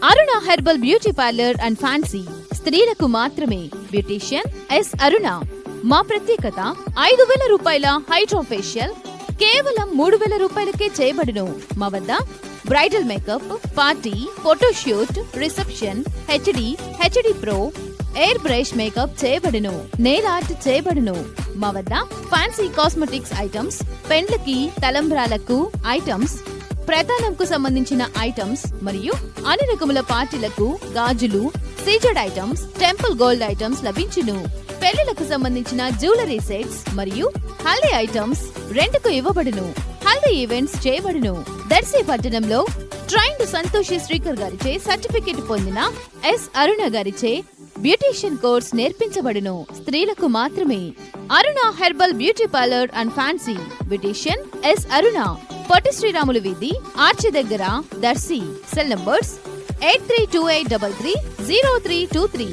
Aruna herbal beauty parlour and fancy స్త్రీలకు మాత్రమే. Beautician S అరుణ. మా ప్రత్యేకత 5,000 రూపాయల హైడ్రా ఫేషియల్ కేవలం 3,000 రూపాయలకే చేయబడును. మా వద్ద bridal makeup, party, photoshoot, reception, HD pro, air brush makeup చేయబడును. నెయిల్ ఆర్ట్ చేయబడును. మా వద్ద ఫ్యాన్సీ కాస్మెటిక్స్ ఐటమ్స్, పెండ్లకి, తలంబ్రాలకు ఐటమ్స్, ప్రధానంకు సంబంధించిన ఐటమ్స్ మరియు అన్ని రకముల పార్టీలకు గాజులు, CZ items, temple gold items లభించును. పెళ్లిలకు సంబంధించిన జ్యువెలరీ సెట్స్ మరియు హల్దీ ఐటమ్స్ రెంట్కు ఇవ్వబడును. హల్దీ ఈవెంట్స్ చేయబడును. దర్శి పట్టణంలో ట్రైన్డ్ సంతోషి శ్రీకర్ గారిచే సర్టిఫికెట్ పొందిన ఎస్ అరుణ గారిచే బ్యూటీషియన్ కోర్స్ నేర్పించబడును. స్త్రీలకు మాత్రమే. Aruna herbal beauty parlour and fancy. Beautician S Aruna. Potti Sriramulu వీధి, ఆర్చి దగ్గర, దర్శి. Cell numbers 8328330323.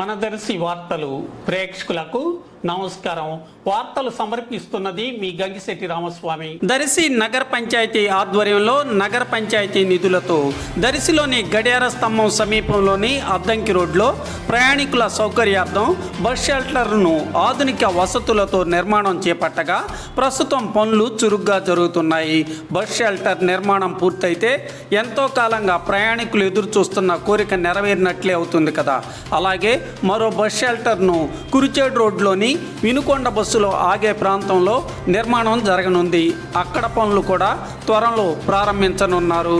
మన దర్శి వార్తలు ప్రేక్షకులకు నమస్కారం. వార్తలు సమర్పిస్తున్నది మీ గంగిశెట్టి రామస్వామి. దర్శి నగర పంచాయతీ ఆధ్వర్యంలో నగర పంచాయతీ నిధులతో దర్శిలోని గడియార స్తంభం సమీపంలోని అద్దంకి రోడ్లో ప్రయాణికుల సౌకర్యార్థం బస్ షెల్టర్ను ఆధునిక వసతులతో నిర్మాణం చేపట్టగా ప్రస్తుతం పనులు చురుగ్గా జరుగుతున్నాయి. బస్ షెల్టర్ నిర్మాణం పూర్తయితే ఎంతో కాలంగా ప్రయాణికులు ఎదురు చూస్తున్న కోరిక నెరవేరినట్లే అవుతుంది కదా. అలాగే మరో బస్ షెల్టర్ను కురిచేడు రోడ్లోని వినుకొండ బస్సులో ఆగే ప్రాంతంలో నిర్మాణం జరగనుంది. అక్కడ పనులు కూడా త్వరలో ప్రారంభించనున్నారు.